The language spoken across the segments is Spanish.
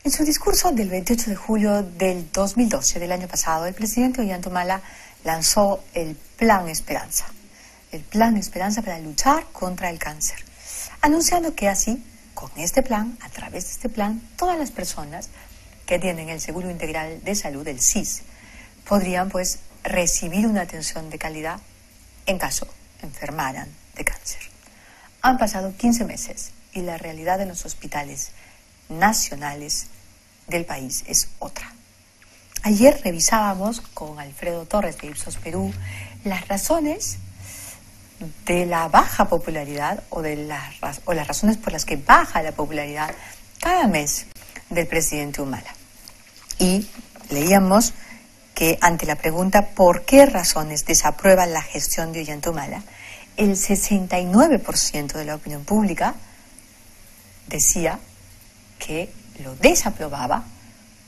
En su discurso del 28 de julio del 2012, del año pasado, el presidente Ollanta lanzó el Plan Esperanza. El Plan Esperanza para luchar contra el cáncer, anunciando que así, con este plan, a través de este plan, todas las personas que tienen el Seguro Integral de Salud, el SIS, podrían pues recibir una atención de calidad en caso enfermaran de cáncer. Han pasado 15 meses y la realidad en los hospitales nacionales del país es otra. Ayer revisábamos con Alfredo Torres de Ipsos Perú las razones de la baja popularidad o las razones por las que baja la popularidad cada mes del presidente Humala. Y leíamos que ante la pregunta ¿por qué razones desaprueban la gestión de Ollanta Humala?, el 69% de la opinión pública decía que lo desaprobaba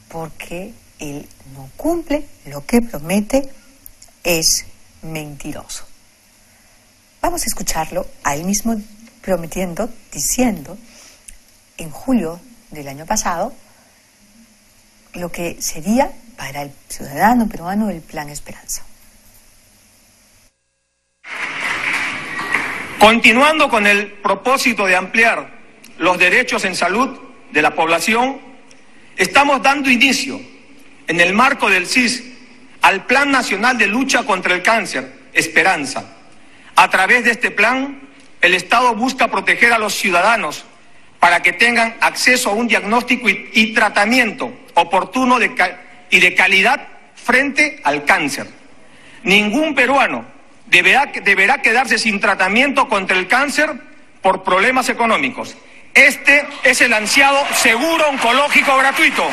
porque él no cumple lo que promete, es mentiroso. Vamos a escucharlo a él mismo diciendo en julio del año pasado lo que sería para el ciudadano peruano el Plan Esperanza. Continuando con el propósito de ampliar los derechos en salud de la población, estamos dando inicio, en el marco del SIS, al Plan Nacional de Lucha contra el Cáncer, Esperanza. A través de este plan, el Estado busca proteger a los ciudadanos para que tengan acceso a un diagnóstico y tratamiento oportuno y de calidad frente al cáncer. Ningún peruano deberá quedarse sin tratamiento contra el cáncer por problemas económicos. Este es el ansiado seguro oncológico gratuito.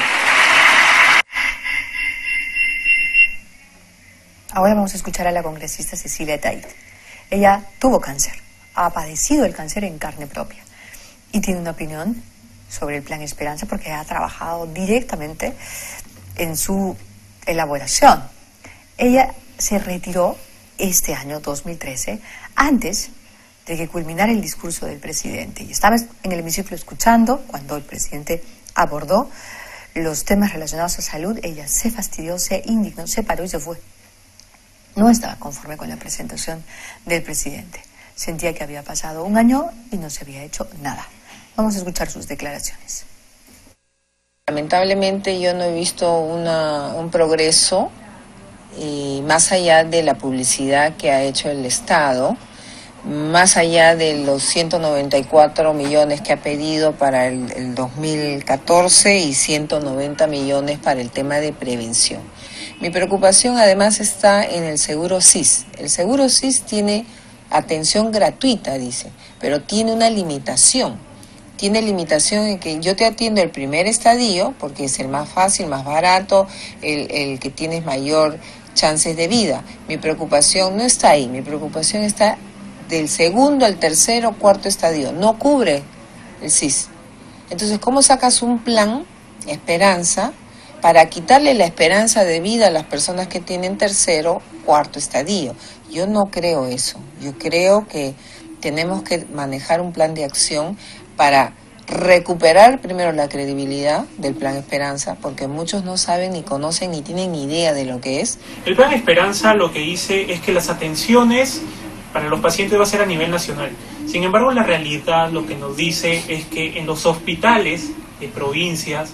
Ahora vamos a escuchar a la congresista Cecilia Tait. Ella tuvo cáncer, ha padecido el cáncer en carne propia y tiene una opinión sobre el Plan Esperanza porque ha trabajado directamente en su elaboración. Ella se retiró este año 2013, antes de que culminara el discurso del presidente. Y estaba en el hemiciclo escuchando cuando el presidente abordó los temas relacionados a salud. Ella se fastidió, se indignó, se paró y se fue. No estaba conforme con la presentación del presidente. Sentía que había pasado un año y no se había hecho nada. Vamos a escuchar sus declaraciones. Lamentablemente yo no he visto un progreso más allá de la publicidad que ha hecho el Estado, más allá de los 194 millones que ha pedido para el 2014 y 190 millones para el tema de prevención. Mi preocupación además está en el seguro SIS. El seguro SIS tiene atención gratuita, dice, pero tiene una limitación. Tiene limitación en que yo te atiendo el primer estadio, porque es el más fácil, más barato, el que tienes mayor chances de vida. Mi preocupación no está ahí, mi preocupación está del segundo al tercero, cuarto estadio. No cubre el SIS. Entonces, ¿cómo sacas un plan, Esperanza, para quitarle la esperanza de vida a las personas que tienen tercero, cuarto estadio? Yo no creo eso. Yo creo que tenemos que manejar un plan de acción para recuperar primero la credibilidad del Plan Esperanza, porque muchos no saben, ni conocen, ni tienen ni idea de lo que es. El Plan Esperanza lo que dice es que las atenciones para los pacientes va a ser a nivel nacional. Sin embargo, la realidad lo que nos dice es que en los hospitales de provincias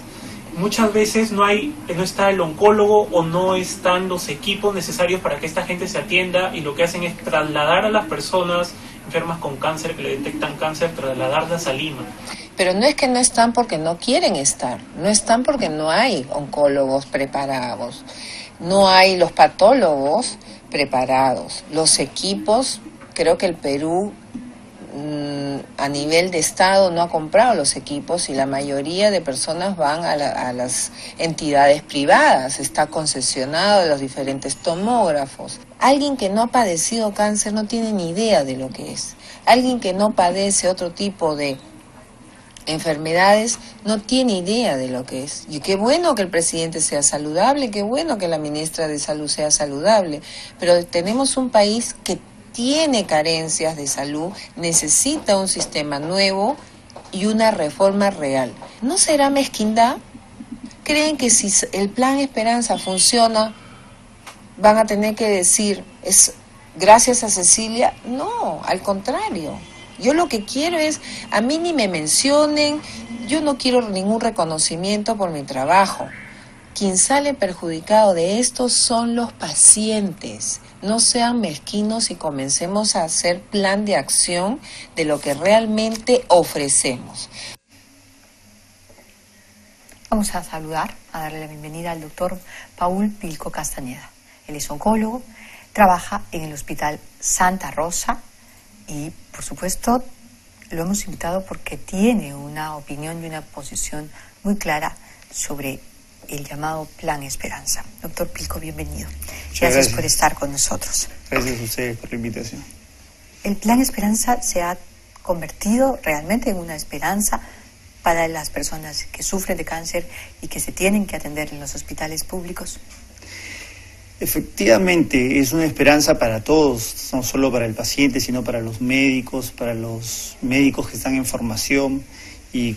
muchas veces no está el oncólogo o no están los equipos necesarios para que esta gente se atienda, y lo que hacen es trasladar a las personas enfermas con cáncer, que le detectan cáncer, trasladarlas a Lima. Pero no es que no están porque no quieren estar, no están porque no hay oncólogos preparados, no hay los patólogos preparados, los equipos. Creo que el Perú a nivel de Estado no ha comprado los equipos y la mayoría de personas van a las entidades privadas, está concesionado de los diferentes tomógrafos. Alguien que no ha padecido cáncer no tiene ni idea de lo que es. Alguien que no padece otro tipo de enfermedades no tiene idea de lo que es. Y qué bueno que el presidente sea saludable, qué bueno que la ministra de Salud sea saludable, pero tenemos un país que tiene carencias de salud, necesita un sistema nuevo y una reforma real. ¿No será mezquindad? ¿Creen que si el Plan Esperanza funciona, van a tener que decir, es gracias a Cecilia? No, al contrario. Yo lo que quiero es, a mí ni me mencionen, yo no quiero ningún reconocimiento por mi trabajo. Quien sale perjudicado de esto son los pacientes. No sean mezquinos y comencemos a hacer plan de acción de lo que realmente ofrecemos. Vamos a saludar, a darle la bienvenida al doctor Paul Pilco Castañeda. Él es oncólogo, trabaja en el Hospital Santa Rosa y, por supuesto, lo hemos invitado porque tiene una opinión y una posición muy clara sobre el llamado Plan Esperanza. Doctor Pilco, bienvenido. Gracias por estar con nosotros. Gracias a ustedes por la invitación. ¿El Plan Esperanza se ha convertido realmente en una esperanza para las personas que sufren de cáncer y que se tienen que atender en los hospitales públicos? Efectivamente, es una esperanza para todos, no solo para el paciente, sino para los médicos que están en formación, y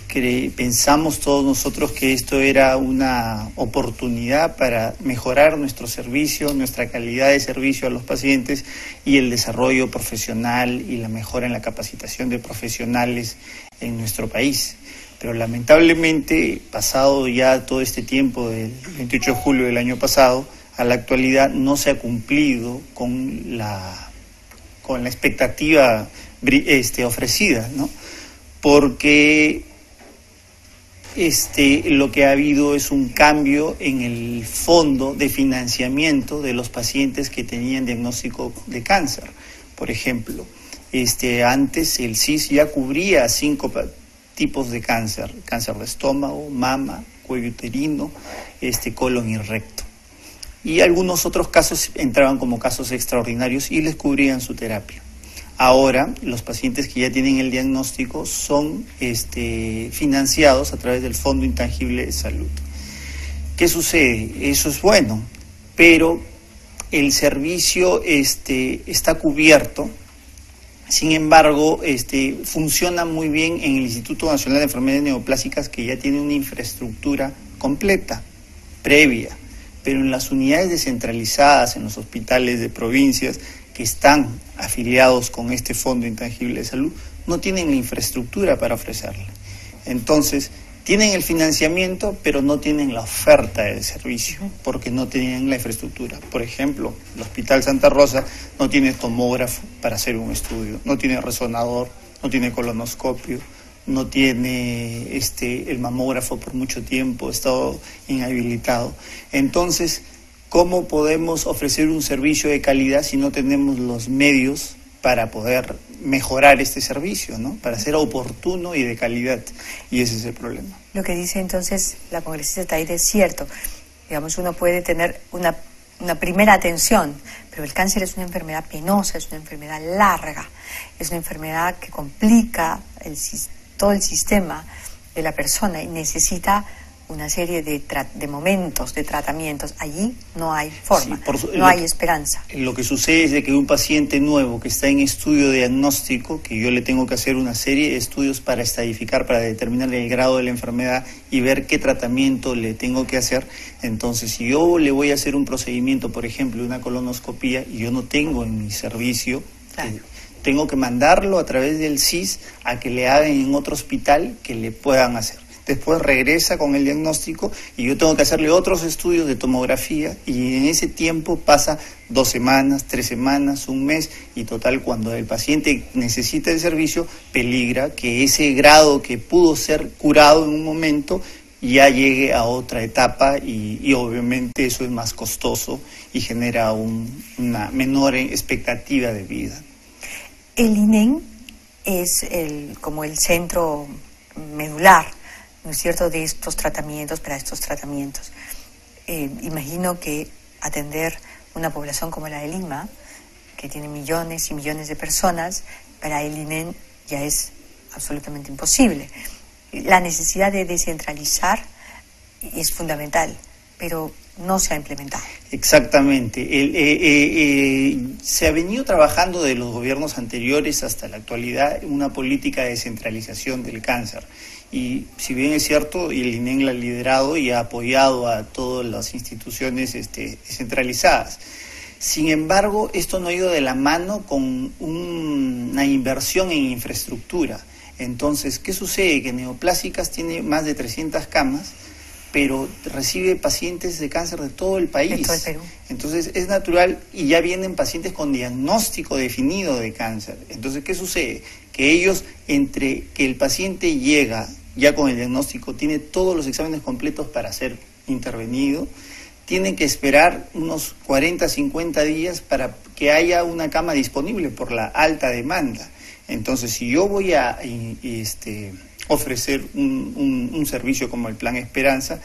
pensamos todos nosotros que esto era una oportunidad para mejorar nuestro servicio, nuestra calidad de servicio a los pacientes y el desarrollo profesional y la mejora en la capacitación de profesionales en nuestro país. Pero lamentablemente, pasado ya todo este tiempo del 28 de julio del año pasado, a la actualidad no se ha cumplido con la expectativa ofrecida, ¿no? Porque lo que ha habido es un cambio en el fondo de financiamiento de los pacientes que tenían diagnóstico de cáncer. Por ejemplo, antes el CIS ya cubría 5 tipos de cáncer: cáncer de estómago, mama, cuello uterino, colon y recto. Y algunos otros casos entraban como casos extraordinarios y les cubrían su terapia. Ahora, los pacientes que ya tienen el diagnóstico son financiados a través del Fondo Intangible de Salud. ¿Qué sucede? Eso es bueno, pero el servicio está cubierto. Sin embargo, funciona muy bien en el Instituto Nacional de Enfermedades Neoplásicas, que ya tiene una infraestructura completa, previa, pero en las unidades descentralizadas, en los hospitales de provincias que están afiliados con este Fondo Intangible de Salud, no tienen la infraestructura para ofrecerle. Entonces, tienen el financiamiento, pero no tienen la oferta del servicio, porque no tienen la infraestructura. Por ejemplo, el Hospital Santa Rosa no tiene tomógrafo para hacer un estudio, no tiene resonador, no tiene colonoscopio, no tiene el mamógrafo por mucho tiempo, ha estado inhabilitado. Entonces, ¿cómo podemos ofrecer un servicio de calidad si no tenemos los medios para poder mejorar este servicio, ¿no? Para ser oportuno y de calidad? Y ese es el problema. Lo que dice entonces la congresista Taide es cierto. Digamos, uno puede tener una primera atención, pero el cáncer es una enfermedad penosa, es una enfermedad larga, es una enfermedad que complica todo el sistema de la persona y necesita una serie de momentos, de tratamientos. Allí no hay forma, no hay esperanza. Lo que sucede es de que un paciente nuevo que está en estudio diagnóstico, que yo le tengo que hacer una serie de estudios para estadificar, para determinar el grado de la enfermedad y ver qué tratamiento le tengo que hacer. Entonces, si yo le voy a hacer un procedimiento, por ejemplo, una colonoscopía, y yo no tengo en mi servicio, claro, tengo que mandarlo a través del CIS a que le hagan en otro hospital que le puedan hacer. Después regresa con el diagnóstico y yo tengo que hacerle otros estudios de tomografía, y en ese tiempo pasa 2 semanas, 3 semanas, un mes, y total, cuando el paciente necesita el servicio, peligra que ese grado que pudo ser curado en un momento ya llegue a otra etapa, y obviamente eso es más costoso y genera una menor expectativa de vida. El INEN es como el centro medular, ¿no es cierto?, de estos tratamientos, para estos tratamientos. Imagino que atender una población como la de Lima, que tiene millones y millones de personas, para el INEN ya es absolutamente imposible. La necesidad de descentralizar es fundamental, pero no se ha implementado. Exactamente. Se ha venido trabajando de los gobiernos anteriores hasta la actualidad una política de descentralización del cáncer, Y si bien es cierto, el INEN la ha liderado y ha apoyado a todas las instituciones descentralizadas. Sin embargo, esto no ha ido de la mano con una inversión en infraestructura. Entonces, ¿qué sucede? Que Neoplásicas tiene más de 300 camas, pero recibe pacientes de cáncer de todo el país. De todo el Perú. Entonces es natural, y ya vienen pacientes con diagnóstico definido de cáncer. Entonces, ¿qué sucede? Que ellos, entre que el paciente llega ya con el diagnóstico, tiene todos los exámenes completos para ser intervenido, tienen que esperar unos 40, 50 días para que haya una cama disponible por la alta demanda. Entonces, si yo voy a ofrecer un servicio como el Plan Esperanza,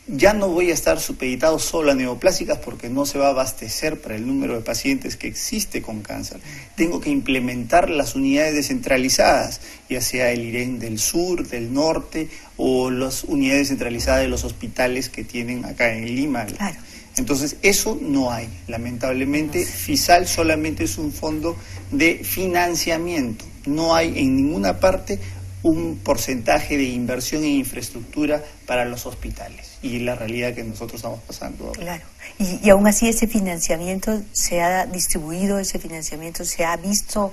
ya no voy a estar supeditado solo a Neoplásicas porque no se va a abastecer para el número de pacientes que existe con cáncer. Tengo que implementar las unidades descentralizadas, ya sea el IREN del sur, del norte, o las unidades descentralizadas de los hospitales que tienen acá en Lima. Claro. Entonces, eso no hay. Lamentablemente, FISAL solamente es un fondo de financiamiento. No hay en ninguna parte un porcentaje de inversión en infraestructura para los hospitales, y la realidad que nosotros estamos pasando ahora. Claro. Y aún así ese financiamiento se ha distribuido, ese financiamiento se ha visto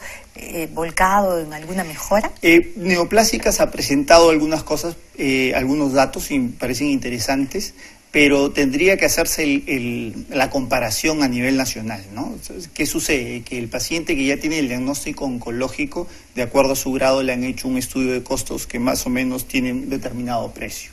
volcado en alguna mejora. Neoplásicas ha presentado algunas cosas, algunos datos y me parecen interesantes, pero tendría que hacerse la comparación a nivel nacional, ¿no? ¿Qué sucede? Que el paciente que ya tiene el diagnóstico oncológico, de acuerdo a su grado, le han hecho un estudio de costos que más o menos tiene un determinado precio.